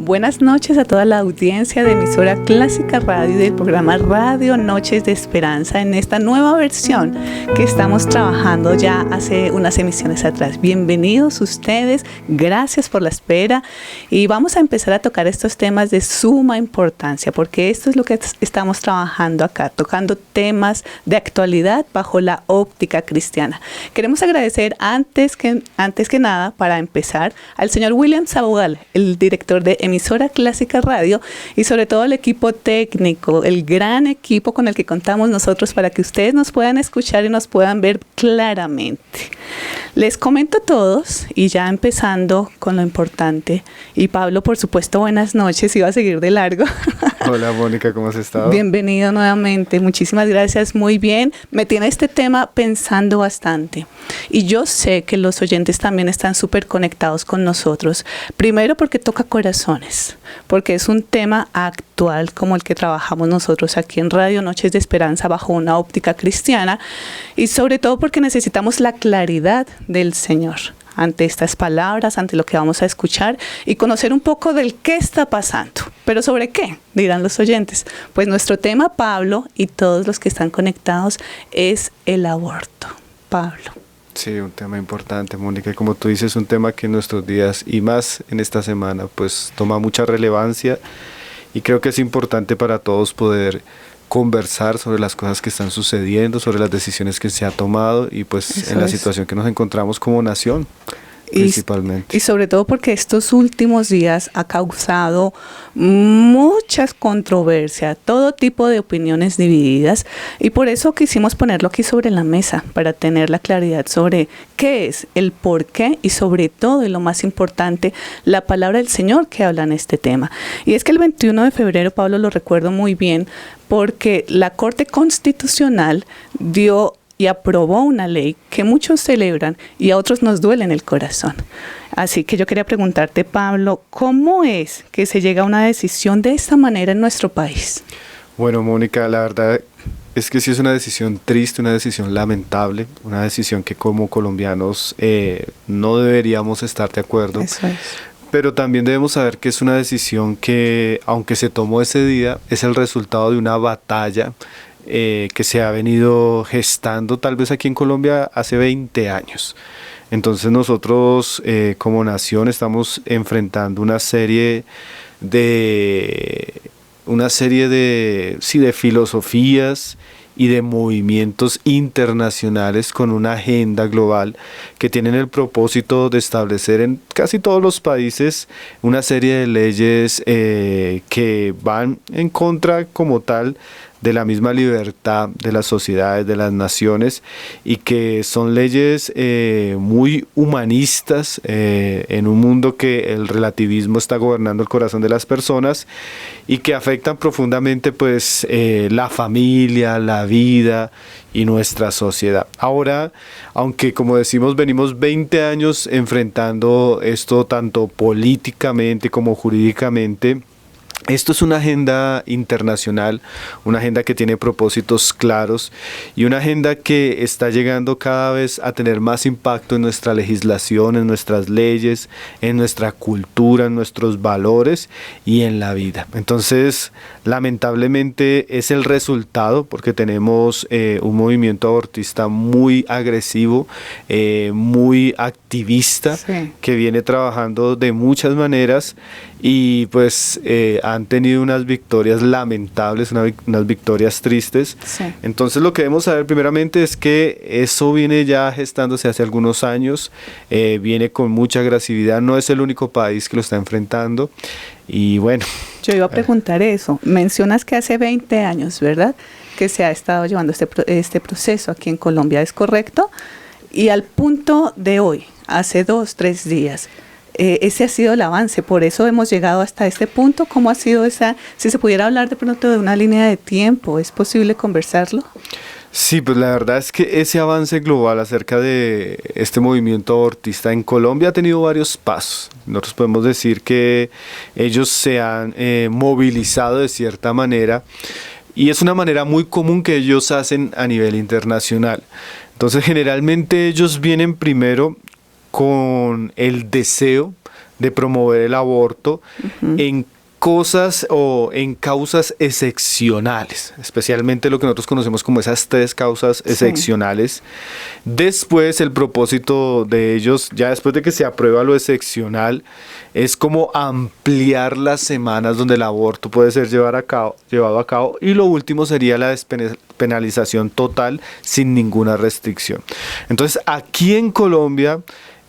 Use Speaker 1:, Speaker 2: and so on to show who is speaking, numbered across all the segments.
Speaker 1: Buenas noches a toda la audiencia de Emisora Clásica Radio y del programa Radio Noches de Esperanza en esta nueva versión que estamos trabajando ya hace unas emisiones atrás. Bienvenidos ustedes, gracias por la espera y vamos a empezar a tocar estos temas de suma importancia porque esto es lo que estamos trabajando acá, tocando temas de actualidad bajo la óptica cristiana. Queremos agradecer antes que nada, para empezar, al señor William Sabogal, el director de Emisora Clásica Radio, y sobre todo el equipo técnico, el gran equipo con el que contamos nosotros para que ustedes nos puedan escuchar y nos puedan ver claramente. Les comento a todos y ya empezando con lo importante. Y Pablo, por supuesto, buenas noches, iba a seguir de largo.
Speaker 2: Hola Mónica, ¿cómo has estado?
Speaker 1: Bienvenido nuevamente, muchísimas gracias, muy bien. Me tiene este tema pensando bastante. Y yo sé que los oyentes también están súper conectados con nosotros. Primero porque toca corazones, porque es un tema actual como el que trabajamos nosotros aquí en Radio Noches de Esperanza bajo una óptica cristiana. Y sobre todo porque necesitamos la claridad del Señor ante estas palabras, ante lo que vamos a escuchar y conocer un poco del qué está pasando. ¿Pero sobre qué? Dirán los oyentes. Pues nuestro tema, Pablo, y todos los que están conectados, es el aborto. Pablo.
Speaker 2: Sí, un tema importante, Mónica, y como tú dices, un tema que en nuestros días y más en esta semana pues toma mucha relevancia y creo que es importante para todos poder conversar sobre las cosas que están sucediendo, sobre las decisiones que se ha tomado y pues
Speaker 1: Eso
Speaker 2: en la
Speaker 1: es.
Speaker 2: situación que nos encontramos como nación principalmente.
Speaker 1: Y sobre todo porque estos últimos días ha causado muchas controversias, todo tipo de opiniones divididas y por eso quisimos ponerlo aquí sobre la mesa para tener la claridad sobre qué es, el por qué y sobre todo y lo más importante, la palabra del Señor que habla en este tema. Y es que el 21 de febrero, Pablo, lo recuerdo muy bien porque la Corte Constitucional dio y aprobó una ley que muchos celebran y a otros nos duele en el corazón. Así que yo quería preguntarte, Pablo, ¿cómo es que se llega a una decisión de esta manera en nuestro país?
Speaker 2: Bueno, Mónica, la verdad es que sí es una decisión triste, una decisión lamentable, una decisión que como colombianos no deberíamos estar de acuerdo.
Speaker 1: Eso es.
Speaker 2: Pero también debemos saber que es una decisión que, aunque se tomó ese día, es el resultado de una batalla que se ha venido gestando tal vez aquí en Colombia hace 20 años. Entonces nosotros como nación estamos enfrentando una serie de filosofías y de movimientos internacionales con una agenda global que tienen el propósito de establecer en casi todos los países una serie de leyes que van en contra como tal de la misma libertad de las sociedades, de las naciones, y que son leyes muy humanistas en un mundo que el relativismo está gobernando el corazón de las personas y que afectan profundamente pues la familia, la vida y nuestra sociedad. Ahora, aunque como decimos venimos 20 años enfrentando esto tanto políticamente como jurídicamente, esto es una agenda internacional, una agenda que tiene propósitos claros y una agenda que está llegando cada vez a tener más impacto en nuestra legislación, en nuestras leyes, en nuestra cultura, en nuestros valores y en la vida. Entonces, lamentablemente es el resultado porque tenemos un movimiento abortista muy agresivo, muy activista,
Speaker 1: Sí.
Speaker 2: que viene trabajando de muchas maneras y pues han tenido unas victorias lamentables, unas victorias tristes.
Speaker 1: Sí.
Speaker 2: Entonces lo que debemos saber primeramente es que eso viene ya gestándose hace algunos años, viene con mucha agresividad, no es el único país que lo está enfrentando y bueno.
Speaker 1: Yo iba a preguntar eso. Mencionas que hace 20 años, ¿verdad?, que se ha estado llevando este proceso aquí en Colombia, ¿es correcto? Y al punto de hoy, hace 2, 3 días, ese ha sido el avance, por eso hemos llegado hasta este punto. ¿Cómo ha sido si se pudiera hablar de pronto de una línea de tiempo, ¿es posible conversarlo?
Speaker 2: Sí, pues la verdad es que ese avance global acerca de este movimiento abortista en Colombia ha tenido varios pasos. Nosotros podemos decir que ellos se han movilizado de cierta manera y es una manera muy común que ellos hacen a nivel internacional. Entonces generalmente ellos vienen primero con el deseo de promover el aborto en cosas o en causas excepcionales, especialmente lo que nosotros conocemos como esas 3 causas excepcionales. Después, el propósito de ellos, ya después de que se aprueba lo excepcional, es como ampliar las semanas donde el aborto puede ser llevado a cabo, y lo último sería la despenalización total sin ninguna restricción. Entonces, aquí en Colombia,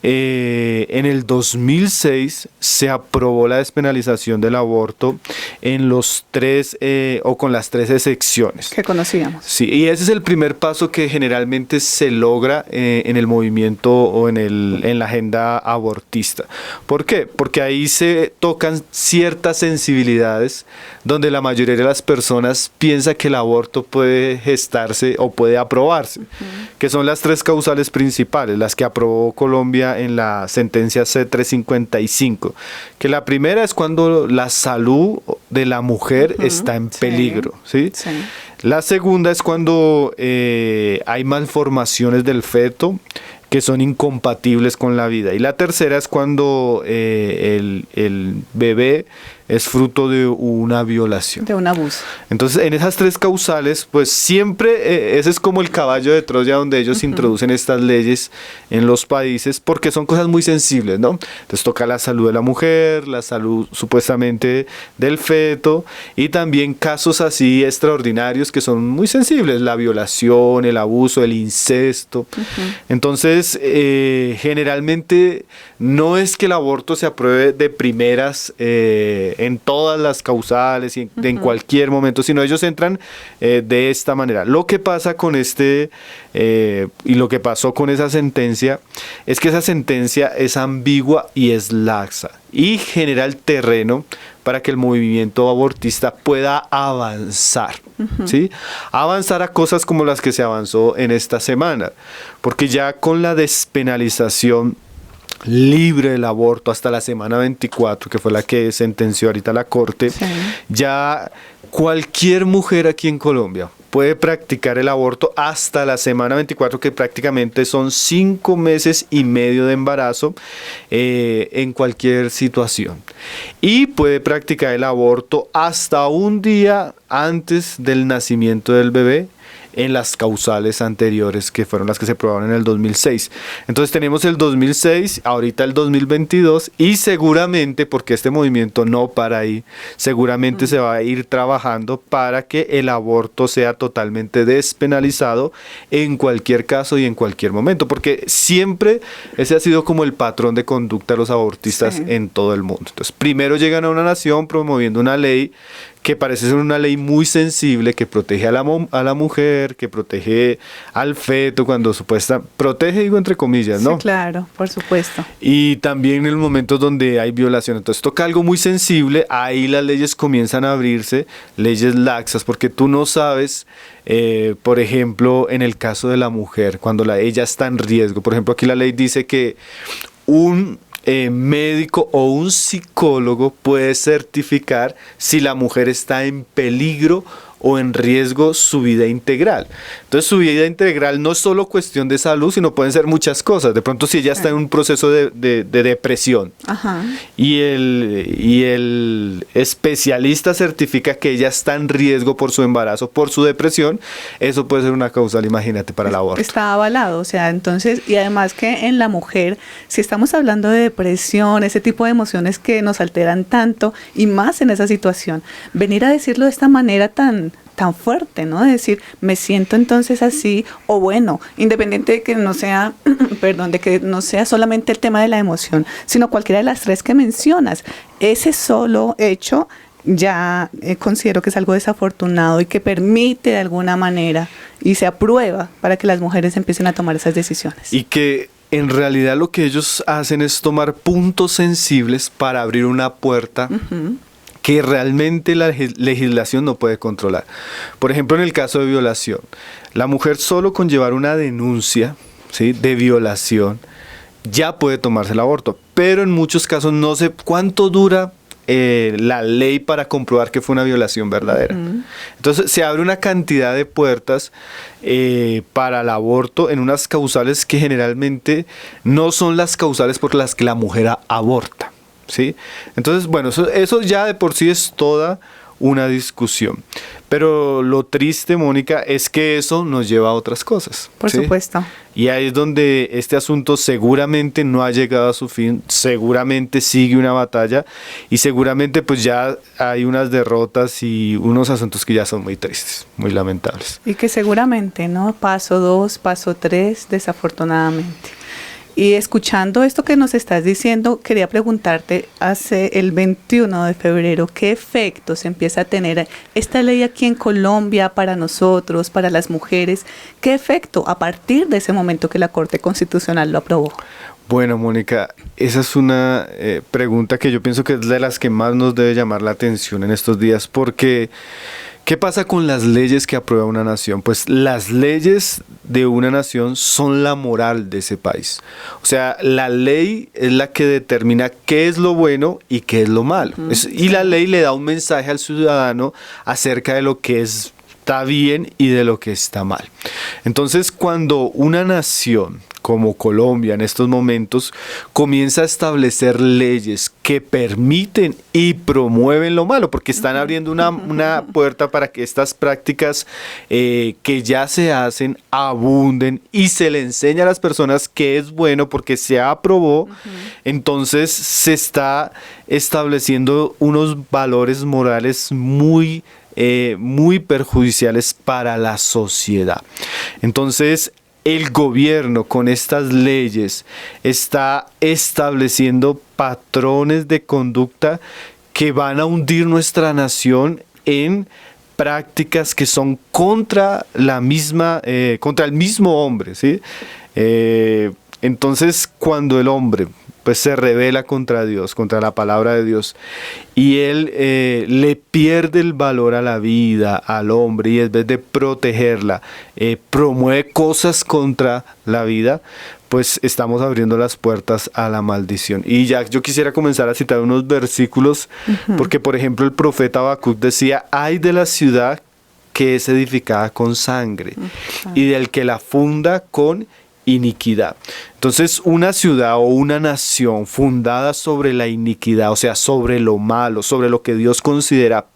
Speaker 2: en el 2006 se aprobó la despenalización del aborto en los 3 o con las 3 excepciones
Speaker 1: que conocíamos.
Speaker 2: Sí, y ese es el primer paso que generalmente se logra en el movimiento o en la agenda abortista. ¿Por qué? Porque ahí se tocan ciertas sensibilidades donde la mayoría de las personas piensa que el aborto puede gestarse o puede aprobarse, que son las 3 causales principales, las que aprobó Colombia en la sentencia C-355, que la primera es cuando la salud de la mujer está en peligro, ¿sí? Sí. La segunda es cuando hay malformaciones del feto que son incompatibles con la vida, y la tercera es cuando el bebé es fruto de una violación.
Speaker 1: De un abuso.
Speaker 2: Entonces, en esas 3 causales, pues siempre ese es como el caballo de Troya donde ellos introducen estas leyes en los países, porque son cosas muy sensibles, ¿no? Entonces toca la salud de la mujer, la salud supuestamente del feto, y también casos así extraordinarios que son muy sensibles, la violación, el abuso, el incesto. Entonces, generalmente no es que el aborto se apruebe de primeras en todas las causales y en cualquier momento, sino ellos entran de esta manera. Lo que pasa con y lo que pasó con esa sentencia es que esa sentencia es ambigua y es laxa y genera el terreno para que el movimiento abortista pueda avanzar, ¿sí? Avanzar a cosas como las que se avanzó en esta semana, porque ya con la despenalización libre del aborto hasta la semana 24, que fue la que sentenció ahorita la Corte, ya cualquier mujer aquí en Colombia puede practicar el aborto hasta la semana 24, que prácticamente son 5 meses y medio de embarazo en cualquier situación. Y puede practicar el aborto hasta un día antes del nacimiento del bebé, en las causales anteriores, que fueron las que se aprobaron en el 2006. Entonces tenemos el 2006, ahorita el 2022, y seguramente, porque este movimiento no para ahí, seguramente se va a ir trabajando para que el aborto sea totalmente despenalizado en cualquier caso y en cualquier momento, porque siempre ese ha sido como el patrón de conducta de los abortistas en todo el mundo. Entonces, primero llegan a una nación promoviendo una ley que parece ser una ley muy sensible, que protege a la mujer, que protege al feto, cuando protege, digo entre comillas, ¿no?
Speaker 1: Sí, claro, por supuesto.
Speaker 2: Y también en los momentos donde hay violación. Entonces toca algo muy sensible, ahí las leyes comienzan a abrirse, leyes laxas, porque tú no sabes, por ejemplo, en el caso de la mujer, cuando ella está en riesgo. Por ejemplo, aquí la ley dice que un médico o un psicólogo puede certificar si la mujer está en peligro o en riesgo su vida integral. Entonces su vida integral no es solo cuestión de salud, sino pueden ser muchas cosas. De pronto si ella está en un proceso de depresión y el especialista certifica que ella está en riesgo por su embarazo, por su depresión, eso puede ser una causal, imagínate, para el aborto.
Speaker 1: Está avalado, o sea, entonces, y además que en la mujer, si estamos hablando de depresión, ese tipo de emociones que nos alteran tanto, y más en esa situación, venir a decirlo de esta manera tan fuerte, ¿no? De decir, me siento entonces así, o bueno, independiente de que no sea, perdón, de que no sea solamente el tema de la emoción, sino cualquiera de las 3 que mencionas. Ese solo hecho ya considero que es algo desafortunado y que permite de alguna manera y se aprueba para que las mujeres empiecen a tomar esas decisiones.
Speaker 2: Y que en realidad lo que ellos hacen es tomar puntos sensibles para abrir una puerta que realmente la legislación no puede controlar. Por ejemplo, en el caso de violación, la mujer solo con llevar una denuncia, ¿sí?, de violación ya puede tomarse el aborto, pero en muchos casos no sé cuánto dura la ley para comprobar que fue una violación verdadera. Entonces se abre una cantidad de puertas para el aborto en unas causales que generalmente no son las causales por las que la mujer aborta. ¿sí? Entonces, bueno, eso ya de por sí es toda una discusión. Pero lo triste, Mónica, es que eso nos lleva a otras cosas.
Speaker 1: Por
Speaker 2: ¿sí?
Speaker 1: supuesto.
Speaker 2: Y ahí es donde este asunto seguramente no ha llegado a su fin, seguramente sigue una batalla y seguramente pues ya hay unas derrotas y unos asuntos que ya son muy tristes, muy lamentables.
Speaker 1: Y que seguramente, ¿no? Paso 2, paso 3, desafortunadamente. Y escuchando esto que nos estás diciendo, quería preguntarte, hace el 21 de febrero, ¿qué efectos empieza a tener esta ley aquí en Colombia para nosotros, para las mujeres? ¿Qué efecto a partir de ese momento que la Corte Constitucional lo aprobó?
Speaker 2: Bueno, Mónica, esa es una pregunta que yo pienso que es de las que más nos debe llamar la atención en estos días, porque ¿qué pasa con las leyes que aprueba una nación? Pues las leyes de una nación son la moral de ese país. O sea, la ley es la que determina qué es lo bueno y qué es lo malo. Y la ley le da un mensaje al ciudadano acerca de lo que está bien y de lo que está mal. Entonces, cuando una nación como Colombia en estos momentos comienza a establecer leyes que permiten y promueven lo malo, porque están abriendo una puerta para que estas prácticas que ya se hacen abunden y se le enseña a las personas que es bueno porque se aprobó, entonces se está estableciendo unos valores morales muy perjudiciales para la sociedad. Entonces, el gobierno con estas leyes está estableciendo patrones de conducta que van a hundir nuestra nación en prácticas que son contra el mismo hombre, ¿sí? Entonces, cuando el hombre pues se rebela contra Dios, contra la palabra de Dios, y él le pierde el valor a la vida, al hombre, y en vez de protegerla, promueve cosas contra la vida, pues estamos abriendo las puertas a la maldición. Y ya yo quisiera comenzar a citar unos versículos, porque por ejemplo el profeta Habacuc decía: ay de la ciudad que es edificada con sangre, y del que la funda con iniquidad. Entonces, una ciudad o una nación fundada sobre la iniquidad, o sea, sobre lo malo, sobre lo que Dios considera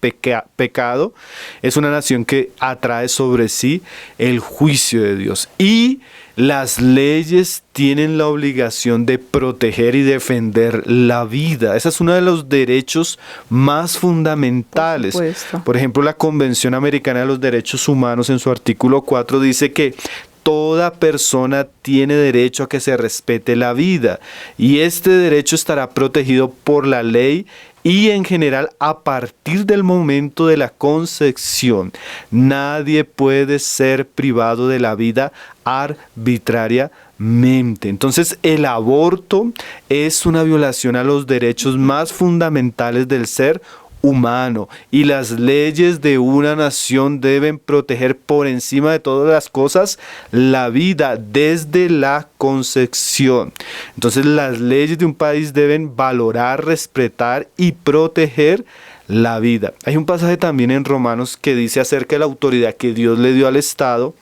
Speaker 2: pecado, es una nación que atrae sobre sí el juicio de Dios. Y las leyes tienen la obligación de proteger y defender la vida. Ese es uno de los derechos más fundamentales. Por ejemplo, la Convención Americana de los Derechos Humanos en su artículo 4 dice que toda persona tiene derecho a que se respete la vida, y este derecho estará protegido por la ley y en general a partir del momento de la concepción. Nadie puede ser privado de la vida arbitrariamente. Entonces, el aborto es una violación a los derechos más fundamentales del ser humano, y las leyes de una nación deben proteger por encima de todas las cosas la vida desde la concepción. Entonces, las leyes de un país deben valorar, respetar y proteger la vida. Hay un pasaje también en Romanos que dice acerca de la autoridad que Dios le dio al Estado,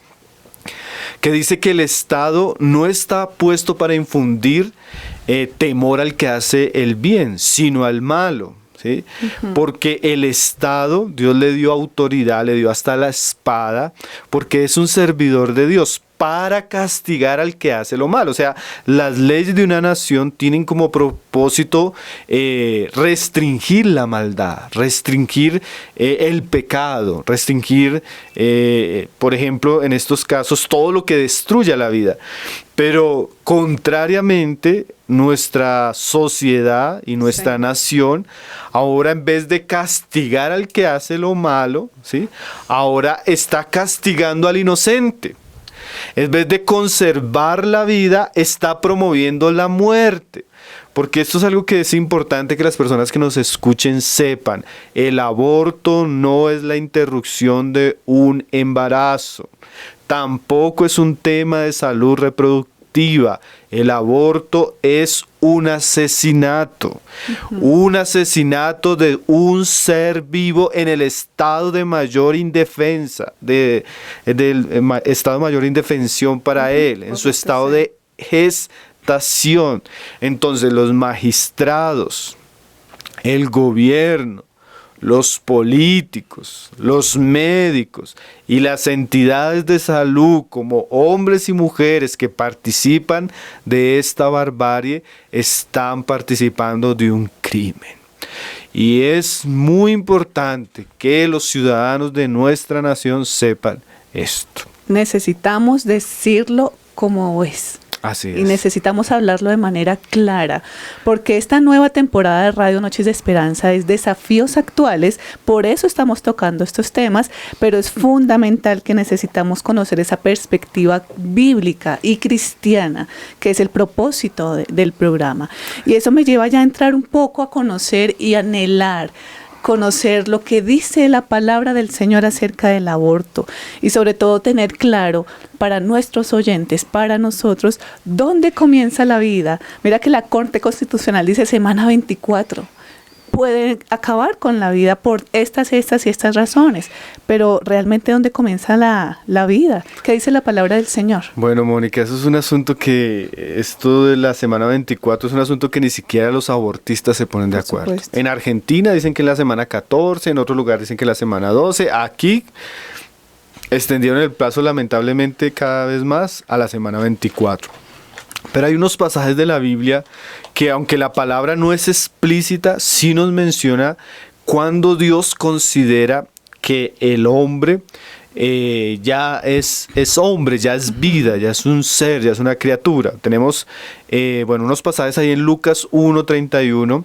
Speaker 2: que dice que el Estado no está puesto para infundir temor al que hace el bien, sino al malo. ¿Sí? Porque el Estado, Dios le dio autoridad, le dio hasta la espada, porque es un servidor de Dios para castigar al que hace lo malo. O sea, las leyes de una nación tienen como propósito restringir la maldad, restringir el pecado, restringir, por ejemplo, en estos casos, todo lo que destruya la vida. Pero contrariamente, nuestra sociedad y nuestra nación, ahora en vez de castigar al que hace lo malo, ¿sí? Ahora está castigando al inocente. En vez de conservar la vida, está promoviendo la muerte. Porque esto es algo que es importante que las personas que nos escuchen sepan. El aborto no es la interrupción de un embarazo. Tampoco es un tema de salud reproductiva. El aborto es un asesinato. Un asesinato de un ser vivo en el estado de mayor indefensa, del estado de mayor indefensión para él, en su estado de gestación. Entonces los magistrados el gobierno, los políticos, los médicos y las entidades de salud como hombres y mujeres que participan de esta barbarie están participando de un crimen. Y es muy importante que los ciudadanos de nuestra nación sepan esto.
Speaker 1: Necesitamos decirlo como es.
Speaker 2: Así es.
Speaker 1: Y necesitamos hablarlo de manera clara, porque esta nueva temporada de Radio Noches de Esperanza es desafíos actuales, por eso estamos tocando estos temas, pero es fundamental que necesitamos conocer esa perspectiva bíblica y cristiana, que es el propósito del programa. Y eso me lleva ya a entrar un poco a conocer y anhelar conocer lo que dice la palabra del Señor acerca del aborto y sobre todo tener claro para nuestros oyentes, para nosotros, dónde comienza la vida. Mira que la Corte Constitucional dice semana 24. Pueden acabar con la vida por estas y estas razones, pero realmente ¿dónde comienza la vida? ¿Qué dice la palabra del Señor?
Speaker 2: Bueno, Mónica, eso es un asunto esto de la semana 24 es un asunto que ni siquiera los abortistas se ponen de acuerdo. En Argentina dicen que es la semana 14, en otro lugar dicen que es la semana 12, aquí extendieron el plazo lamentablemente cada vez más a la semana 24. Pero hay unos pasajes de la Biblia que, aunque la palabra no es explícita, sí nos menciona cuando Dios considera que el hombre ya es hombre, ya es vida, ya es un ser, ya es una criatura. Tenemos unos pasajes ahí en Lucas 1:31,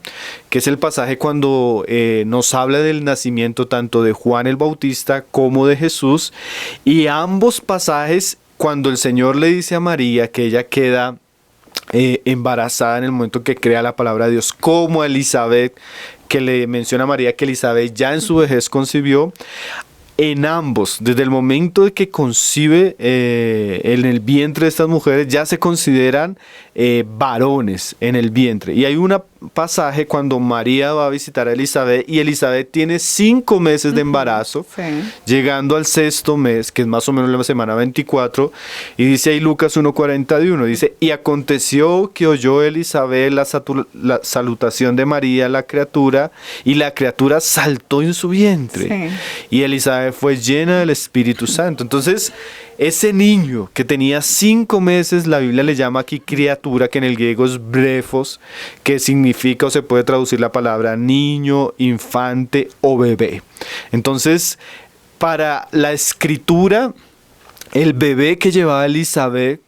Speaker 2: que es el pasaje cuando nos habla del nacimiento tanto de Juan el Bautista como de Jesús. Y ambos pasajes, cuando el Señor le dice a María que ella queda embarazada en el momento que crea la palabra de Dios, como a Elizabeth, que le menciona a María que Elizabeth ya en su vejez concibió. En ambos, desde el momento de que concibe en el vientre de estas mujeres, ya se consideran varones en el vientre. Y hay un pasaje cuando María va a visitar a Elizabeth y Elizabeth tiene 5 meses de embarazo, llegando al 6º mes, que es más o menos la semana 24, y dice ahí Lucas 1:41, dice, y aconteció que oyó Elizabeth la salutación de María, la criatura, y la criatura saltó en su vientre, y Elizabeth fue llena del Espíritu Santo. Entonces, ese niño que tenía 5 meses, la Biblia le llama aquí criatura, que en el griego es brefos, que significa o se puede traducir la palabra niño, infante o bebé. Entonces, para la escritura, el bebé que llevaba Elizabeth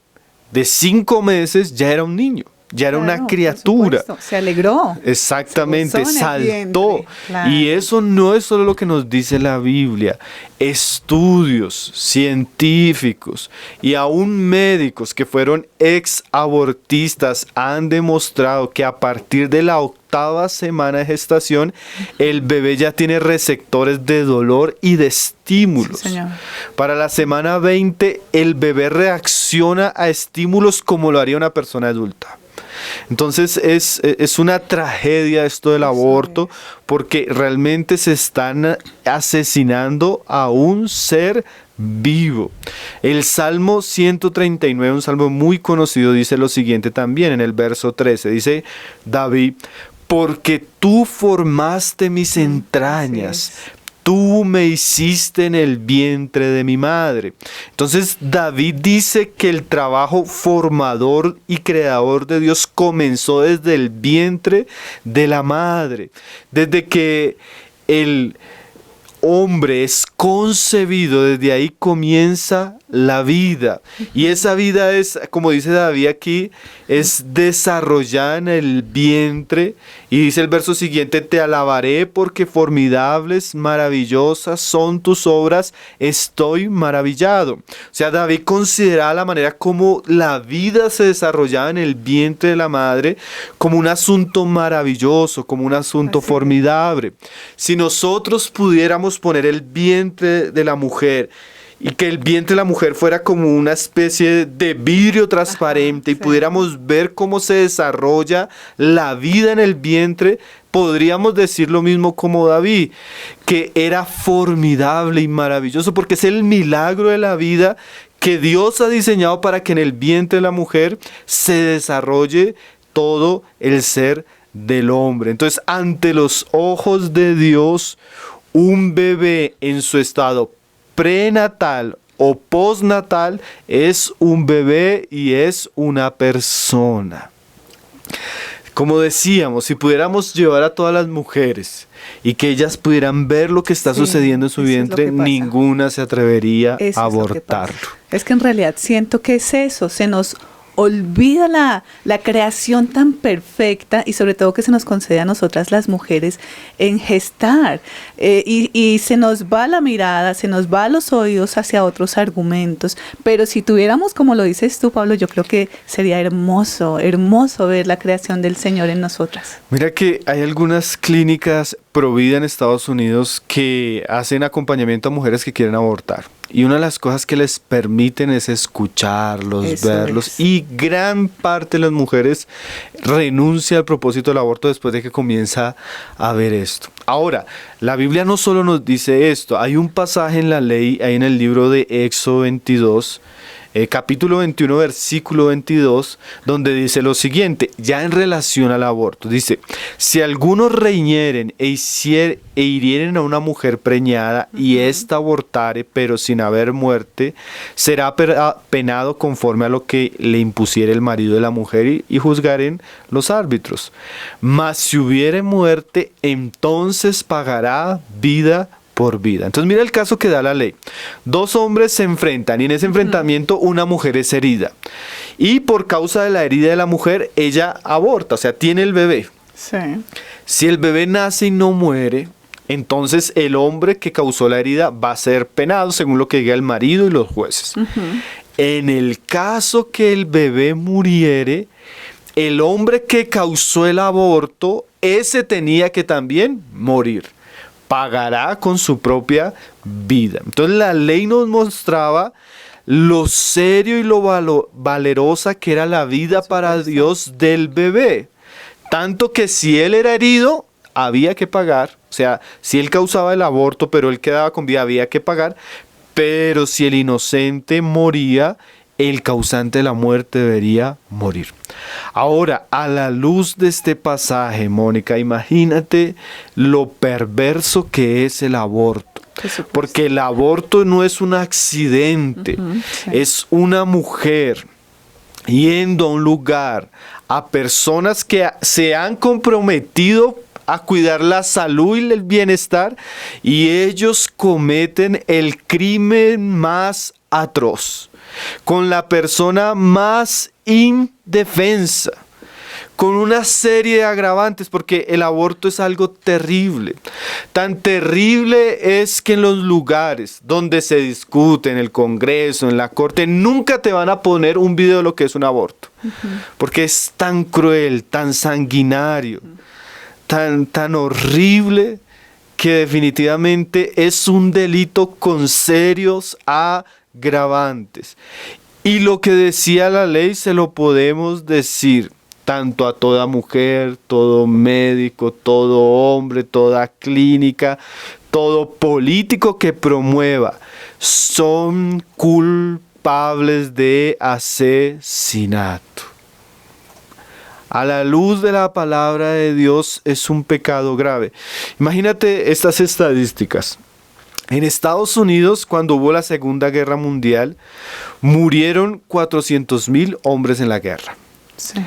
Speaker 2: de 5 meses ya era un niño. Ya era una criatura.
Speaker 1: Se alegró.
Speaker 2: Exactamente, saltó. Claro. Y eso no es solo lo que nos dice la Biblia. Estudios científicos y aún médicos que fueron ex-abortistas han demostrado que a partir de la 8ª semana de gestación, el bebé ya tiene receptores de dolor y de estímulos. Sí, señor. Para la semana 20, el bebé reacciona a estímulos como lo haría una persona adulta. Entonces es una tragedia esto del aborto, porque realmente se están asesinando a un ser vivo. El Salmo 139, un salmo muy conocido, dice lo siguiente también en el verso 13, dice David, porque tú formaste mis entrañas, tú me hiciste en el vientre de mi madre. Entonces David dice que el trabajo formador y creador de Dios comenzó desde el vientre de la madre. Desde que el hombre es concebido, desde ahí comienza la vida. Y esa vida es, como dice David aquí, es desarrollada en el vientre. Y dice el verso siguiente, te alabaré porque formidables, maravillosas son tus obras, estoy maravillado. O sea, David consideraba la manera como la vida se desarrollaba en el vientre de la madre como un asunto maravilloso, como un asunto formidable. Si nosotros pudiéramos poner el vientre de la mujer y que el vientre de la mujer fuera como una especie de vidrio transparente y pudiéramos ver cómo se desarrolla la vida en el vientre, podríamos decir lo mismo como David, que era formidable y maravilloso, porque es el milagro de la vida que Dios ha diseñado para que en el vientre de la mujer se desarrolle todo el ser del hombre. Entonces, ante los ojos de Dios, un bebé en su estado prenatal o postnatal es un bebé y es una persona. Como decíamos, si pudiéramos llevar a todas las mujeres y que ellas pudieran ver lo que está sucediendo en su vientre, ninguna se atrevería a abortarlo.
Speaker 1: Es que en realidad siento que es eso, se nos olvida la creación tan perfecta y sobre todo que se nos concede a nosotras las mujeres en gestar y se nos va la mirada, se nos va los oídos hacia otros argumentos, pero si tuviéramos, como lo dices tú, Pablo, yo creo que sería hermoso ver la creación del Señor en nosotras.
Speaker 2: Mira que hay algunas clínicas pro vida en Estados Unidos que hacen acompañamiento a mujeres que quieren abortar. Y una de las cosas que les permiten es escucharlos, verlos. Y gran parte de las mujeres renuncia al propósito del aborto después de que comienza a ver esto. Ahora, la Biblia no solo nos dice esto. Hay un pasaje en la ley, ahí en el libro de Éxodo 22, capítulo 21, versículo 22, donde dice lo siguiente, ya en relación al aborto. Dice, si algunos reñieren e hirieren a una mujer preñada y ésta abortare, pero sin haber muerte, será penado conforme a lo que le impusiere el marido de la mujer y juzgaren los árbitros. Mas si hubiere muerte, entonces pagará vida por vida. Entonces mira el caso que da la ley. Dos hombres se enfrentan y en ese enfrentamiento una mujer es herida. Y por causa de la herida de la mujer, ella aborta, o sea, tiene el bebé.
Speaker 1: Sí.
Speaker 2: Si el bebé nace y no muere, entonces el hombre que causó la herida va a ser penado según lo que diga el marido y los jueces. En el caso que el bebé muriere, el hombre que causó el aborto, ese tenía que también morir. Pagará con su propia vida. Entonces la ley nos mostraba lo serio y lo valerosa que era la vida para Dios del bebé. Tanto que si él era herido, había que pagar. O sea, si él causaba el aborto, pero él quedaba con vida, había que pagar. Pero si el inocente moría, el causante de la muerte debería morir. Ahora, a la luz de este pasaje, Mónica, imagínate lo perverso que es el aborto. Porque el aborto no es un accidente, es una mujer yendo a un lugar a personas que se han comprometido a cuidar la salud y el bienestar y ellos cometen el crimen más atroz. Con la persona más indefensa, con una serie de agravantes, porque el aborto es algo terrible. Tan terrible es que en los lugares donde se discute, en el Congreso, en la Corte, nunca te van a poner un video de lo que es un aborto. Porque es tan cruel, tan sanguinario, tan horrible, que definitivamente es un delito con serios agravantes. Y lo que decía la ley se lo podemos decir tanto a toda mujer, todo médico, todo hombre, toda clínica, todo político que promueva. Son culpables de asesinato. A la luz de la palabra de Dios es un pecado grave. Imagínate estas estadísticas. En Estados Unidos, cuando hubo la Segunda Guerra Mundial, murieron 400,000 hombres en la guerra.
Speaker 1: Sí.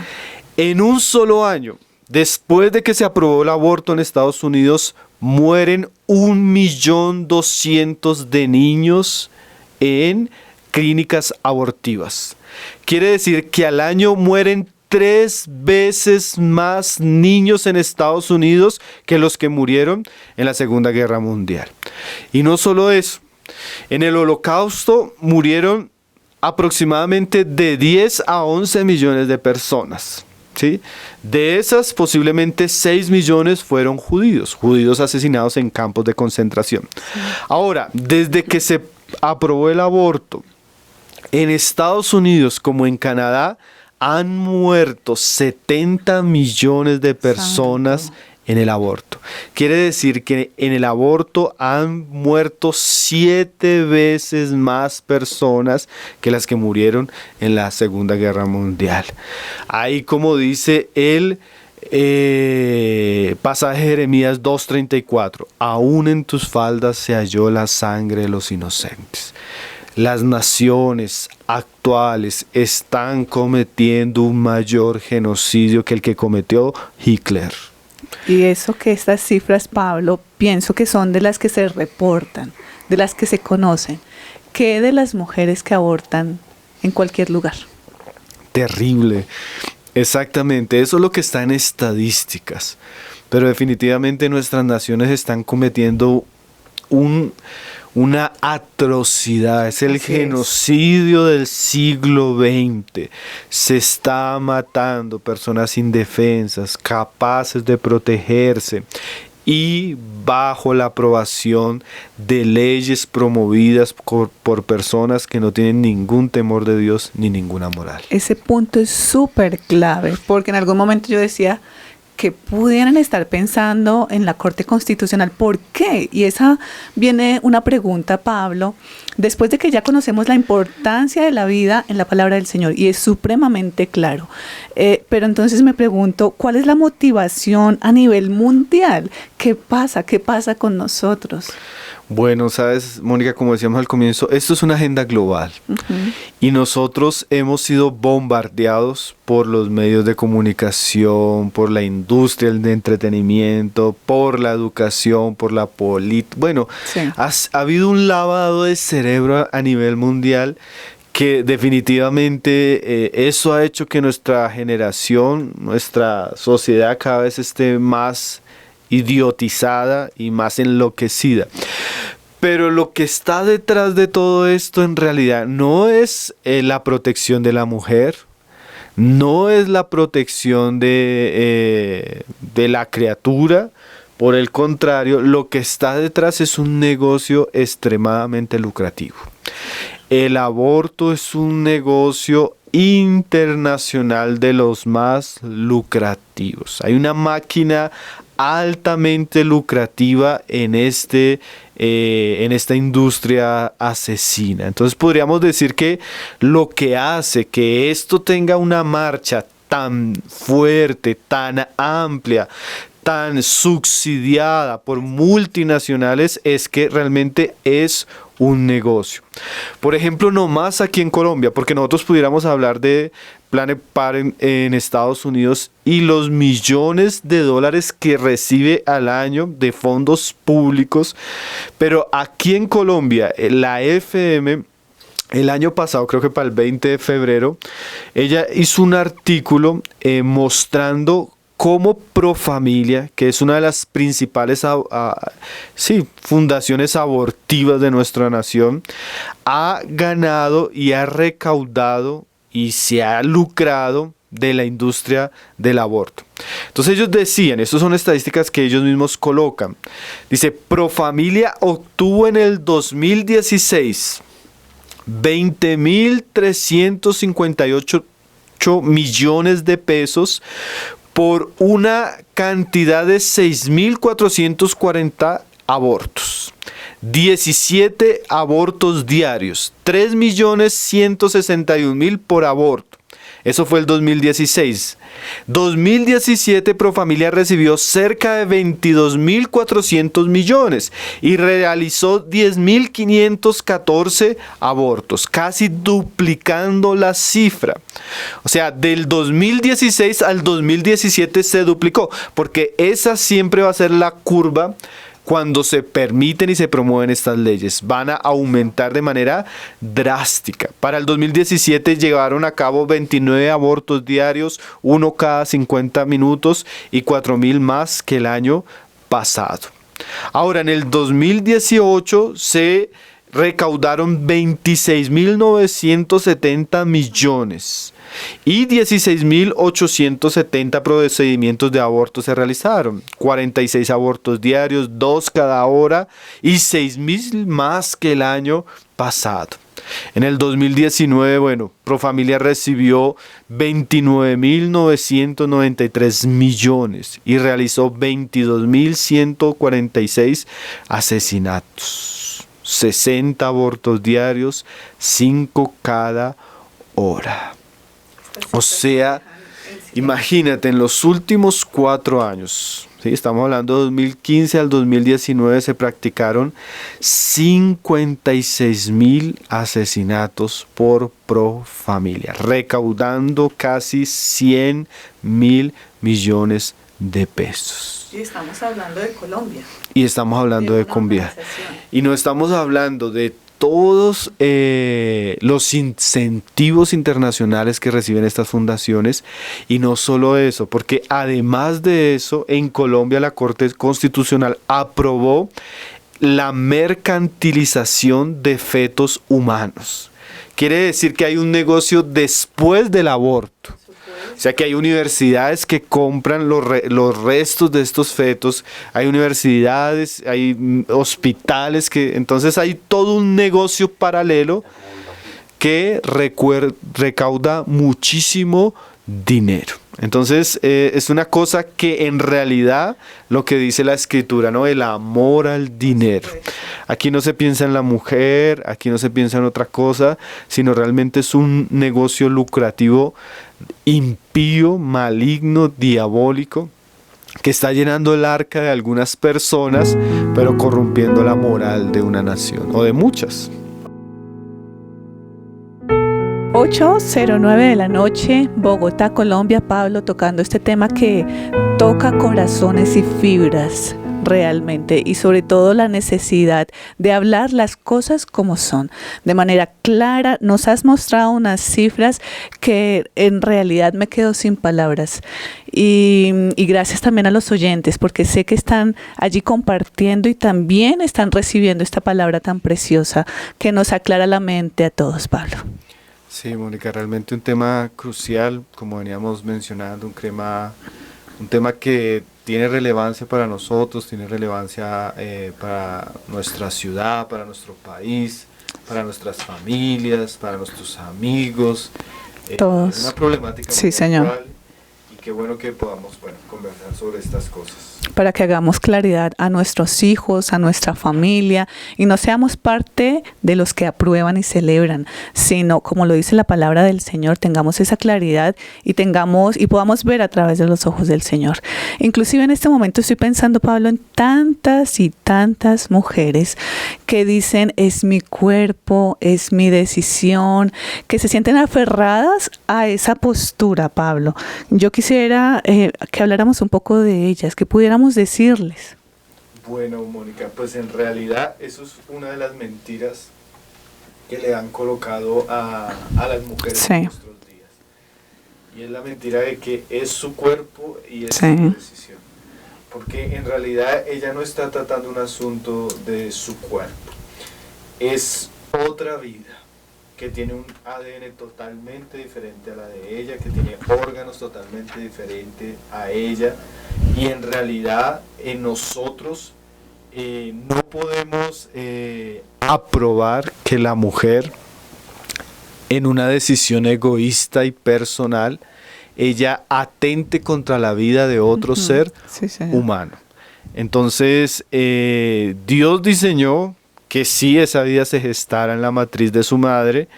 Speaker 2: En un solo año, después de que se aprobó el aborto en Estados Unidos, mueren 1.200.000 de niños en clínicas abortivas. Quiere decir que al año mueren 3 veces más niños en Estados Unidos que los que murieron en la Segunda Guerra Mundial. Y no solo eso, en el Holocausto murieron aproximadamente de 10 a 11 millones de personas. ¿Sí? De esas, posiblemente 6 millones fueron judíos asesinados en campos de concentración. Sí. Ahora, desde que se aprobó el aborto, en Estados Unidos como en Canadá, han muerto 70 millones de personas en el aborto. Quiere decir que en el aborto han muerto 7 veces más personas que las que murieron en la Segunda Guerra Mundial. Ahí, como dice el Pasaje de Jeremías 2:34. Aún en tus faldas se halló la sangre de los inocentes. Las naciones actuales están cometiendo un mayor genocidio que el que cometió Hitler.
Speaker 1: Y eso que estas cifras, Pablo, pienso que son de las que se reportan, de las que se conocen. ¿Qué de las mujeres que abortan en cualquier lugar?
Speaker 2: Terrible. Exactamente, eso es lo que está en estadísticas. Pero definitivamente nuestras naciones están cometiendo una atrocidad, es el genocidio del siglo XX. Se está matando personas indefensas, capaces de protegerse y bajo la aprobación de leyes promovidas por personas que no tienen ningún temor de Dios ni ninguna moral.
Speaker 1: Ese punto es súper clave, porque en algún momento yo decía que pudieran estar pensando en la Corte Constitucional. ¿Por qué? Y esa viene una pregunta, Pablo, después de que ya conocemos la importancia de la vida en la palabra del Señor, y es supremamente claro. Pero entonces me pregunto, ¿cuál es la motivación a nivel mundial? ¿Qué pasa? ¿Qué pasa con nosotros?
Speaker 2: Bueno, sabes, Mónica, como decíamos al comienzo, esto es una agenda global. Y nosotros hemos sido bombardeados por los medios de comunicación, por la industria del entretenimiento, por la educación, por la política. Bueno, sí. Ha habido un lavado de cerebro a nivel mundial que definitivamente eso ha hecho que nuestra generación, nuestra sociedad cada vez esté más idiotizada y más enloquecida. Pero lo que está detrás de todo esto en realidad no es la protección de la mujer, no es la protección de la criatura. Por el contrario, lo que está detrás es un negocio extremadamente lucrativo. El aborto es un negocio internacional de los más lucrativos. Hay una máquina altamente lucrativa en esta industria asesina. Entonces podríamos decir que lo que hace que esto tenga una marcha tan fuerte, tan amplia, tan subsidiada por multinacionales es que realmente es un negocio. Por ejemplo, nomás aquí en Colombia, porque nosotros pudiéramos hablar de Planned Parenthood en Estados Unidos y los millones de dólares que recibe al año de fondos públicos, pero aquí en Colombia, la FM, el año pasado, creo que para el 20 de febrero, ella hizo un artículo mostrando cómo Profamilia, que es una de las principales fundaciones abortivas de nuestra nación, ha ganado y ha recaudado y se ha lucrado de la industria del aborto. Entonces ellos decían, estas son estadísticas que ellos mismos colocan, dice, Profamilia obtuvo en el 2016 20.358 millones de pesos por una cantidad de 6.440 abortos, 17 abortos diarios, 3.161.000 por aborto. Eso fue el 2016. 2017 Profamilia recibió cerca de 22.400 millones y realizó 10.514 abortos, casi duplicando la cifra. O sea, del 2016 al 2017 se duplicó, porque esa siempre va a ser la curva. Cuando se permiten y se promueven estas leyes, van a aumentar de manera drástica. Para el 2017 llevaron a cabo 29 abortos diarios, uno cada 50 minutos y 4.000 más que el año pasado. Ahora, en el 2018 se recaudaron 26.970 millones y 16.870 procedimientos de aborto se realizaron, 46 abortos diarios, 2 cada hora y 6.000 más que el año pasado. En el 2019, Profamilia recibió 29.993 millones y realizó 22.146 asesinatos, 60 abortos diarios, 5 cada hora. O sea, Imagínate, en los últimos 4 años, ¿sí? Estamos hablando de 2015 al 2019, se practicaron 56.000 asesinatos por familia, recaudando casi 100.000 millones de pesos.
Speaker 1: Y estamos hablando de Colombia.
Speaker 2: Y estamos hablando de Colombia. Y no estamos hablando de todos los incentivos internacionales que reciben estas fundaciones, y no solo eso, porque además de eso, en Colombia la Corte Constitucional aprobó la mercantilización de fetos humanos. Quiere decir que hay un negocio después del aborto. O sea que hay universidades que compran los restos de estos fetos, hay universidades, hay hospitales, entonces hay todo un negocio paralelo que recauda muchísimo dinero. Entonces es una cosa que en realidad lo que dice la escritura, ¿no? El amor al dinero. Aquí no se piensa en la mujer, aquí no se piensa en otra cosa, sino realmente es un negocio lucrativo, impío, maligno, diabólico, que está llenando el arca de algunas personas, pero corrompiendo la moral de una nación o de muchas.
Speaker 1: 8:09 de la noche, Bogotá, Colombia. Pablo tocando este tema que toca corazones y fibras realmente, y sobre todo la necesidad de hablar las cosas como son, de manera clara. Nos has mostrado unas cifras que en realidad me quedo sin palabras, y gracias también a los oyentes, porque sé que están allí compartiendo y también están recibiendo esta palabra tan preciosa que nos aclara la mente a todos, Pablo.
Speaker 2: Sí, Mónica, realmente un tema crucial, como veníamos mencionando, un tema que tiene relevancia para nosotros, tiene relevancia para nuestra ciudad, para nuestro país, para nuestras familias, para nuestros amigos.
Speaker 1: Todos.
Speaker 2: Es una problemática
Speaker 1: sí,
Speaker 2: muy
Speaker 1: señor.
Speaker 2: actual, y qué bueno que podamos conversar sobre estas cosas.
Speaker 1: Para que hagamos claridad a nuestros hijos, a nuestra familia, y no seamos parte de los que aprueban y celebran, sino, como lo dice la palabra del Señor, tengamos esa claridad y podamos ver a través de los ojos del Señor. Inclusive en este momento estoy pensando, Pablo, en tantas y tantas mujeres que dicen: es mi cuerpo, es mi decisión, que se sienten aferradas a esa postura, Pablo. Yo quisiera que habláramos un poco de ellas, que pudiéramos decirles.
Speaker 2: Bueno, Mónica, pues en realidad eso es una de las mentiras que le han colocado a las mujeres en nuestros días. Y es la mentira de que es su cuerpo y es su decisión. Porque en realidad ella no está tratando un asunto de su cuerpo. Es otra vida que tiene un ADN totalmente diferente a la de ella, que tiene órganos totalmente diferentes a ella, y en realidad en nosotros no podemos aprobar que la mujer, en una decisión egoísta y personal, ella atente contra la vida de otro ser humano. Entonces Dios diseñó que sí, esa vida se gestara en la matriz de su madre,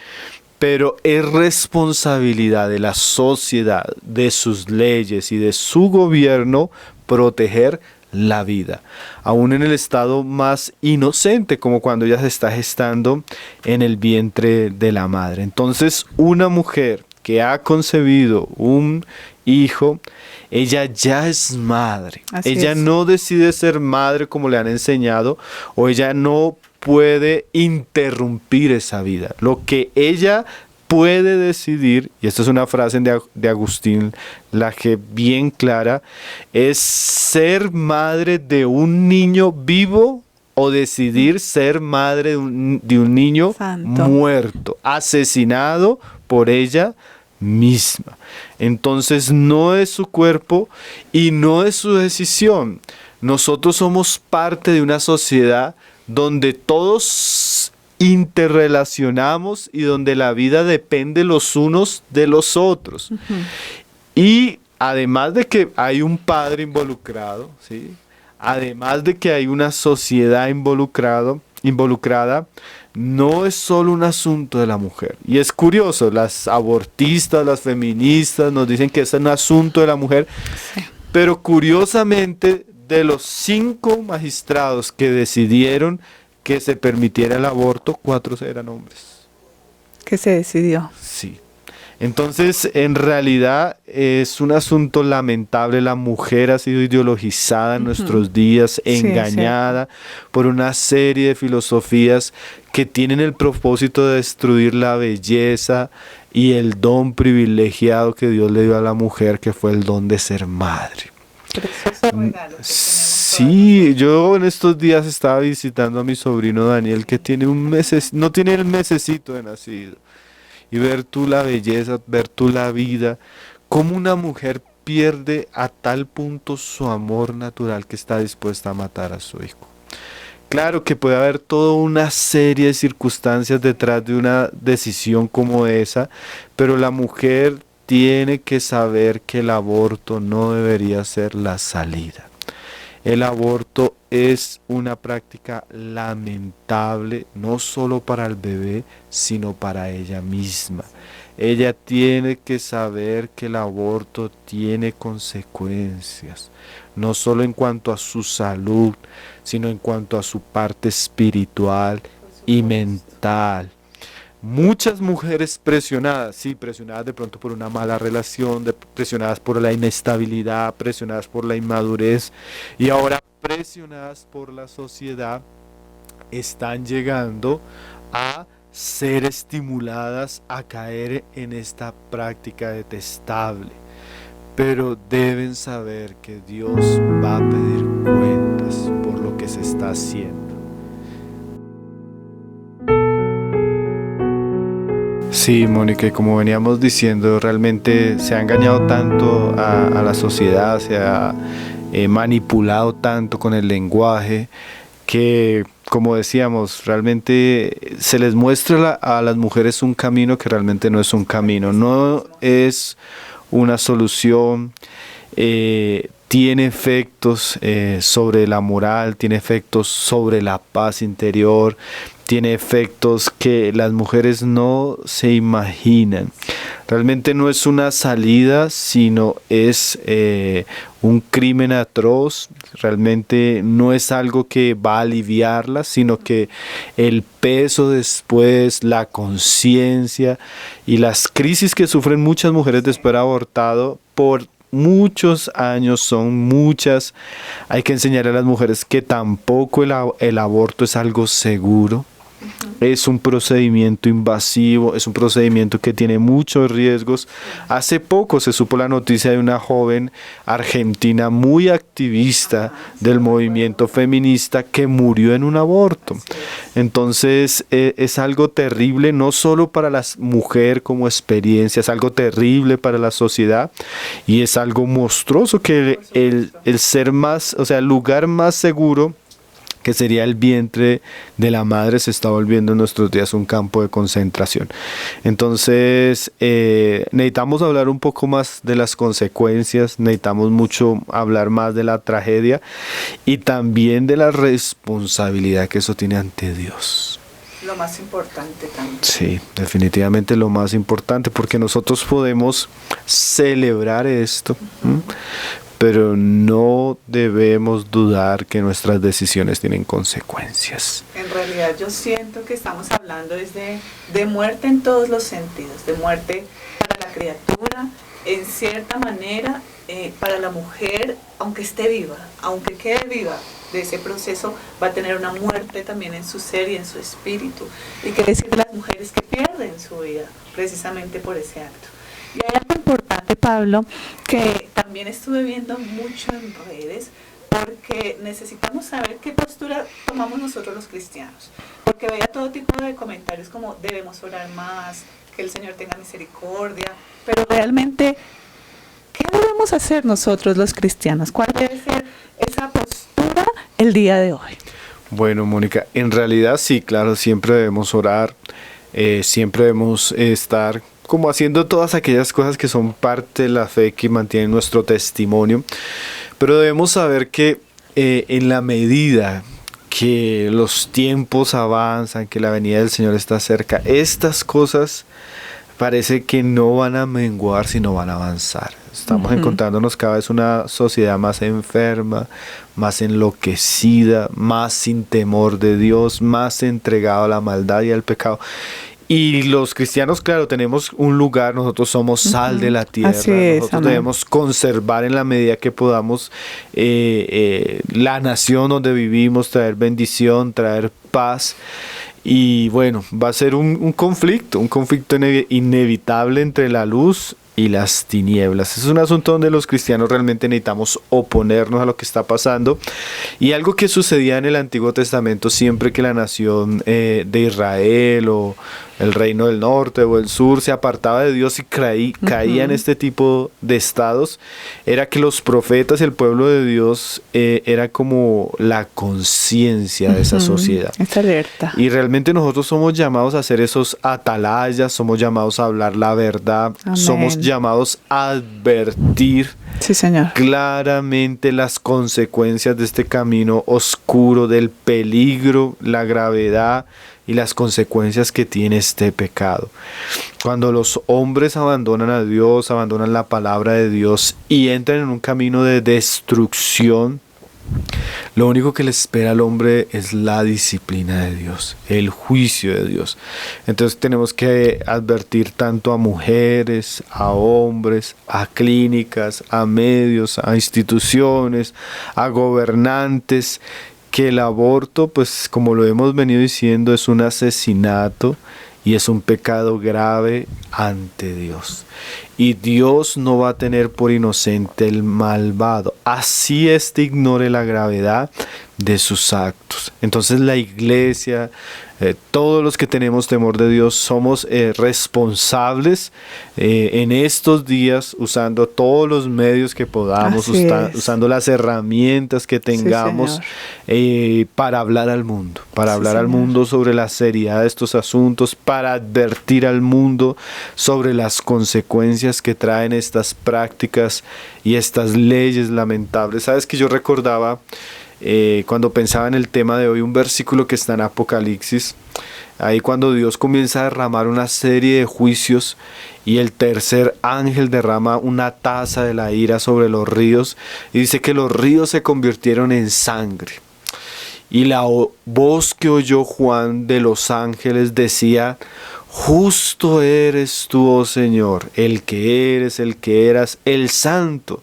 Speaker 2: pero es responsabilidad de la sociedad, de sus leyes y de su gobierno proteger la vida, aún en el estado más inocente, como cuando ella se está gestando en el vientre de la madre. Entonces, una mujer que ha concebido un hijo, ella ya es madre. Ella no decide ser madre como le han enseñado, o ella no puede interrumpir esa vida. Lo que ella puede decidir, y esta es una frase de Agustín Laje bien clara, es ser madre de un niño vivo o decidir ser madre de un niño muerto, asesinado por ella misma. Entonces no es su cuerpo y no es su decisión. Nosotros somos parte de una sociedad donde todos interrelacionamos y donde la vida depende los unos de los otros. Y además de que hay un padre involucrado, ¿sí? Además de que hay una sociedad involucrada, no es solo un asunto de la mujer. Y es curioso, las abortistas, las feministas nos dicen que es un asunto de la mujer,
Speaker 1: Sí.
Speaker 2: pero curiosamente de los 5 magistrados que decidieron que se permitiera el aborto, 4 eran hombres.
Speaker 1: ¿Qué se decidió?
Speaker 2: Sí. Entonces, en realidad es un asunto lamentable. La mujer ha sido ideologizada en nuestros días,
Speaker 1: Sí, es
Speaker 2: engañada por una serie de filosofías que tienen el propósito de destruir la belleza y el don privilegiado que Dios le dio a la mujer, que fue el don de ser madre.
Speaker 1: Precioso regalo que tenemos
Speaker 2: Sí, yo en estos días estaba visitando a mi sobrino Daniel, que tiene no tiene el mesecito de nacido. Y ver tú la belleza, ver tú la vida, cómo una mujer pierde a tal punto su amor natural que está dispuesta a matar a su hijo. Claro que puede haber toda una serie de circunstancias detrás de una decisión como esa, pero la mujer tiene que saber que el aborto no debería ser la salida. El aborto es una práctica lamentable, no solo para el bebé, sino para ella misma. Ella tiene que saber que el aborto tiene consecuencias, no solo en cuanto a su salud, sino en cuanto a su parte espiritual y mental. Muchas mujeres presionadas, sí, presionadas de pronto por una mala relación, presionadas por la inestabilidad, presionadas por la inmadurez y ahora presionadas por la sociedad, están llegando a ser estimuladas a caer en esta práctica detestable. Pero deben saber que Dios va a pedir cuentas por lo que se está haciendo. Sí, Mónica, y como veníamos diciendo, realmente se ha engañado tanto a la sociedad, se ha manipulado tanto con el lenguaje, que como decíamos, realmente se les muestra a las mujeres un camino que realmente no es un camino, no es una solución. Tiene efectos sobre la moral, tiene efectos sobre la paz interior, tiene efectos que las mujeres no se imaginan. Realmente no es una salida, sino es un crimen atroz. Realmente no es algo que va a aliviarla, sino que el peso después, la conciencia y las crisis que sufren muchas mujeres después de haber abortado por muchos años, son muchas. Hay que enseñar a las mujeres que tampoco el aborto es algo seguro. Es un procedimiento invasivo, es un procedimiento que tiene muchos riesgos. Hace poco se supo la noticia de una joven argentina muy activista del movimiento feminista que murió en un aborto. Entonces es algo terrible, no solo para la mujer como experiencia, es algo terrible para la sociedad y es algo monstruoso que el ser más, o sea, el lugar más seguro que sería el vientre de la madre, se está volviendo en nuestros días un campo de concentración. Entonces necesitamos hablar un poco más de las consecuencias, necesitamos mucho hablar más de la tragedia y también de la responsabilidad que eso tiene ante Dios.
Speaker 1: Lo más importante también.
Speaker 2: Sí, definitivamente lo más importante, porque nosotros podemos celebrar esto, pero no debemos dudar que nuestras decisiones tienen consecuencias.
Speaker 1: En realidad yo siento que estamos hablando de muerte en todos los sentidos, de muerte para la criatura, en cierta manera, para la mujer, aunque esté viva, aunque quede viva de ese proceso, va a tener una muerte también en su ser y en su espíritu. Y quiere decir las mujeres que pierden su vida precisamente por ese acto. Y hay algo importante, Pablo, que también estuve viendo mucho en redes, porque necesitamos saber qué postura tomamos nosotros los cristianos. Porque veía todo tipo de comentarios como debemos orar más, que el Señor tenga misericordia, pero realmente, ¿qué debemos hacer nosotros los cristianos? ¿Cuál debe ser esa postura el día de hoy?
Speaker 2: Bueno, Mónica, en realidad sí, claro, siempre debemos orar, siempre debemos estar como haciendo todas aquellas cosas que son parte de la fe, que mantienen nuestro testimonio, pero debemos saber que en la medida que los tiempos avanzan, que la venida del Señor está cerca. Estas cosas parece que no van a menguar, sino van a avanzar. Estamos encontrándonos cada vez una sociedad más enferma, más enloquecida, más sin temor de Dios, más entregada a la maldad y al pecado. Y los cristianos, claro, tenemos un lugar, nosotros somos sal de la tierra, nosotros debemos conservar en la medida que podamos la nación donde vivimos, traer bendición, traer paz. Y bueno, va a ser un conflicto inevitable entre la luz y las tinieblas. Es un asunto donde los cristianos realmente necesitamos oponernos a lo que está pasando. Y algo que sucedía en el Antiguo Testamento siempre que la nación de Israel o el reino del norte o el sur se apartaba de Dios y caía en este tipo de estados, era que los profetas y el pueblo de Dios era como la conciencia de esa sociedad.
Speaker 1: Está alerta.
Speaker 2: Y realmente nosotros somos llamados a ser esos atalayas, somos llamados a hablar la verdad,
Speaker 1: Amén.
Speaker 2: somos llamados a advertir
Speaker 1: Sí, Señor.
Speaker 2: claramente las consecuencias de este camino oscuro, del peligro, la gravedad y las consecuencias que tiene este pecado. Cuando los hombres abandonan a Dios, abandonan la palabra de Dios y entran en un camino de destrucción, lo único que le espera al hombre es la disciplina de Dios, el juicio de Dios. Entonces tenemos que advertir tanto a mujeres, a hombres, a clínicas, a medios, a instituciones, a gobernantes, que el aborto, pues como lo hemos venido diciendo, es un asesinato y es un pecado grave ante Dios. Y Dios no va a tener por inocente el malvado, así éste ignore la gravedad de sus actos. Entonces la iglesia, todos los que tenemos temor de Dios somos responsables en estos días, usando todos los medios que podamos, usando las herramientas que tengamos, para hablar al mundo, al mundo sobre la seriedad de estos asuntos, para advertir al mundo sobre las consecuencias que traen estas prácticas y estas leyes lamentables. Sabes que yo recordaba cuando pensaba en el tema de hoy un versículo que está en Apocalipsis, ahí cuando Dios comienza a derramar una serie de juicios y el tercer ángel derrama una taza de la ira sobre los ríos y dice que los ríos se convirtieron en sangre. Y la voz que oyó Juan de los ángeles decía: justo eres tú, oh Señor, el que eres, el que eras, el santo,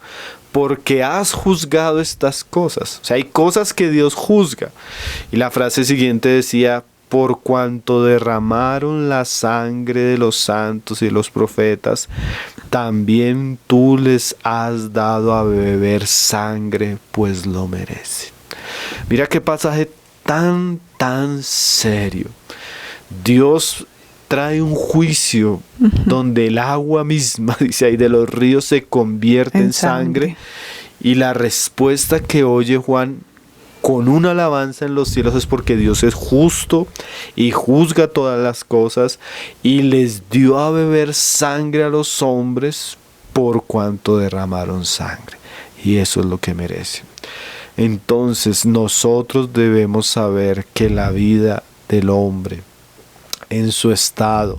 Speaker 2: porque has juzgado estas cosas. O sea, hay cosas que Dios juzga. Y la frase siguiente decía: por cuanto derramaron la sangre de los santos y de los profetas, también tú les has dado a beber sangre, pues lo merecen. Mira qué pasaje tan serio. Dios trae un juicio donde el agua misma, dice ahí, de los ríos se convierte en sangre. Y la respuesta que oye Juan con una alabanza en los cielos es porque Dios es justo y juzga todas las cosas y les dio a beber sangre a los hombres por cuanto derramaron sangre. Y eso es lo que merecen. Entonces nosotros debemos saber que la vida del hombre en su estado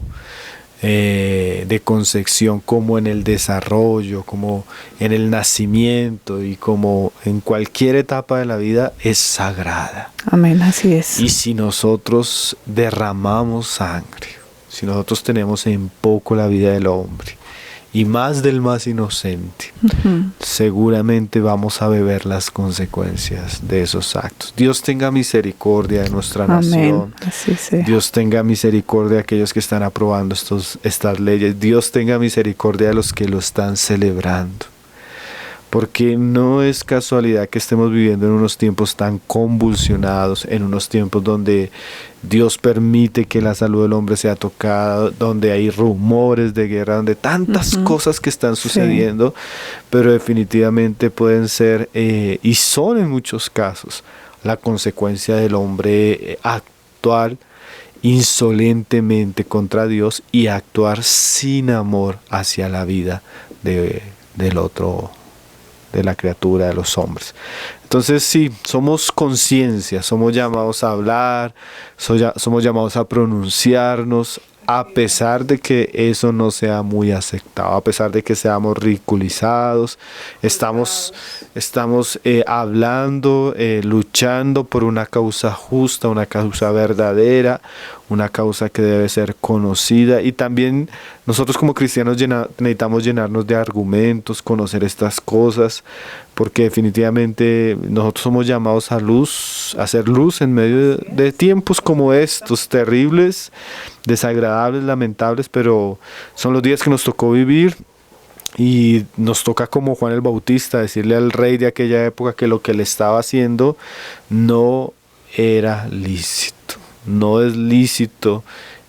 Speaker 2: de concepción, como en el desarrollo, como en el nacimiento y como en cualquier etapa de la vida, es sagrada.
Speaker 1: Amén, así es.
Speaker 2: Y si nosotros derramamos sangre, si nosotros tenemos en poco la vida del hombre y más del más inocente, seguramente vamos a beber las consecuencias de esos actos. Dios tenga misericordia de nuestra nación.
Speaker 1: Así sea.
Speaker 2: Dios tenga misericordia de aquellos que están aprobando estas leyes. Dios tenga misericordia de los que lo están celebrando. Porque no es casualidad que estemos viviendo en unos tiempos tan convulsionados, en unos tiempos donde Dios permite que la salud del hombre sea tocada, donde hay rumores de guerra, donde tantas cosas que están sucediendo, pero definitivamente pueden ser, y son en muchos casos, la consecuencia del hombre actual insolentemente contra Dios y actuar sin amor hacia la vida del otro de la criatura, de los hombres. Entonces sí, somos conciencia, somos llamados a hablar, somos llamados a pronunciarnos, a pesar de que eso no sea muy aceptado, a pesar de que seamos ridiculizados, estamos hablando, luchando por una causa justa, una causa verdadera, una causa que debe ser conocida, y también nosotros como cristianos necesitamos llenarnos de argumentos, conocer estas cosas, porque definitivamente nosotros somos llamados a luz, a hacer luz en medio de tiempos como estos, terribles, desagradables, lamentables, pero son los días que nos tocó vivir. Y nos toca, como Juan el Bautista, decirle al rey de aquella época que lo que le estaba haciendo no era lícito. No es lícito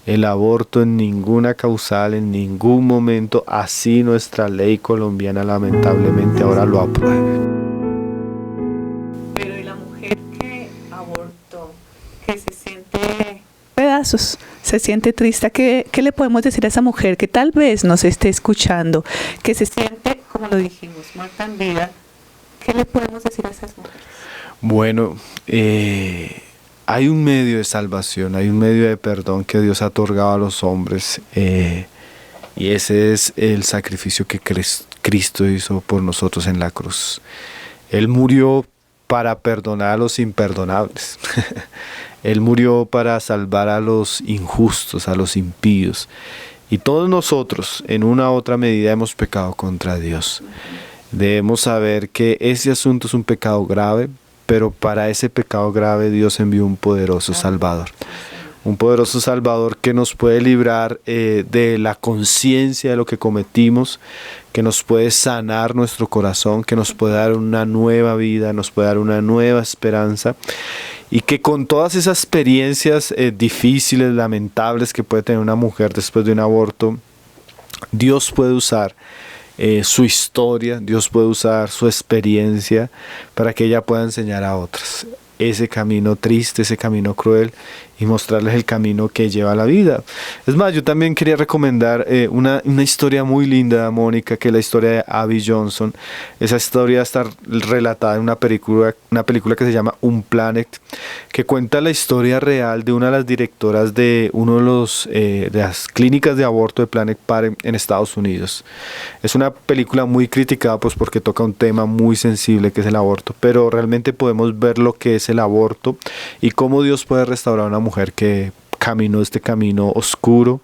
Speaker 2: el aborto en ninguna causal, en ningún momento, así nuestra ley colombiana lamentablemente ahora lo aprueba.
Speaker 1: Pero ¿y la mujer que abortó, que se siente pedazos, se siente triste? ¿Qué le podemos decir a esa mujer que tal vez nos esté escuchando, que se siente, como lo dijimos, muerta en vida? ¿Qué le podemos decir a esas mujeres?
Speaker 2: Bueno, hay un medio de salvación, hay un medio de perdón que Dios ha otorgado a los hombres, y ese es el sacrificio que Cristo hizo por nosotros en la cruz. Él murió para perdonar a los imperdonables. Él murió para salvar a los injustos, a los impíos. Y todos nosotros, en una u otra medida, hemos pecado contra Dios. Debemos saber que ese asunto es un pecado grave, pero para ese pecado grave Dios envió un poderoso Salvador. Un poderoso Salvador que nos puede librar de la conciencia de lo que cometimos, que nos puede sanar nuestro corazón, que nos puede dar una nueva vida, nos puede dar una nueva esperanza, y que con todas esas experiencias difíciles, lamentables que puede tener una mujer después de un aborto, Dios puede usar su historia, Dios puede usar su experiencia para que ella pueda enseñar a otras ese camino triste, ese camino cruel, y mostrarles el camino que lleva a la vida. Es más, yo también quería recomendar una historia muy linda, Mónica, que es la historia de Abby Johnson. Esa historia está relatada en una película que se llama Unplanned, que cuenta la historia real de una de las directoras de de las clínicas de aborto de Planned Parenthood en Estados Unidos. Es una película muy criticada, pues, porque toca un tema muy sensible que es el aborto, pero realmente podemos ver lo que es el aborto y cómo Dios puede restaurar a una mujer que caminó este camino oscuro,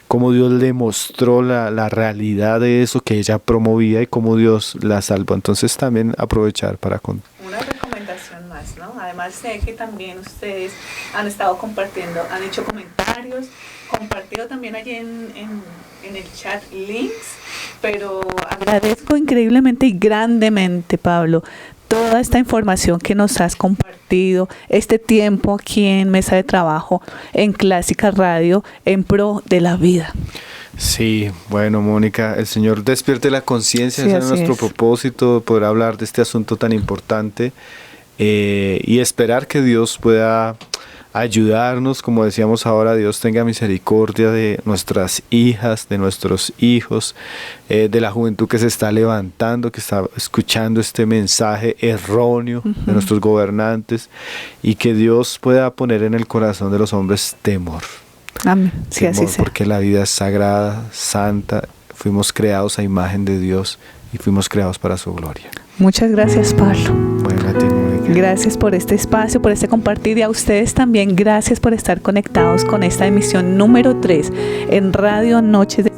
Speaker 2: cómo Dios le mostró la realidad de eso que ella promovía y cómo Dios la salvó. Entonces también aprovechar para contar.
Speaker 1: Una recomendación más, ¿no? Además sé que también ustedes han estado compartiendo, han hecho comentarios, compartido también allí en el chat links, pero agradezco increíblemente y grandemente, Pablo, toda esta información que nos has compartido, este tiempo aquí en Mesa de Trabajo, en Clásica Radio, en pro de la vida.
Speaker 2: Sí, bueno, Mónica, el Señor despierte la conciencia, sí, ese es nuestro propósito, poder hablar de este asunto tan importante, y esperar que Dios pueda ayudarnos, como decíamos ahora, Dios tenga misericordia de nuestras hijas, de nuestros hijos, de la juventud que se está levantando, que está escuchando este mensaje erróneo de nuestros gobernantes, y que Dios pueda poner en el corazón de los hombres temor.
Speaker 1: Amén. Sí,
Speaker 2: temor,
Speaker 1: así sea.
Speaker 2: Porque la vida es sagrada, santa, fuimos creados a imagen de Dios y fuimos creados para su gloria.
Speaker 1: Muchas gracias, Pablo.
Speaker 2: Bueno, a ti, Mónica.
Speaker 1: Gracias por este espacio, por este compartir, y a ustedes también gracias por estar conectados con esta emisión número 3 en Radio Noches de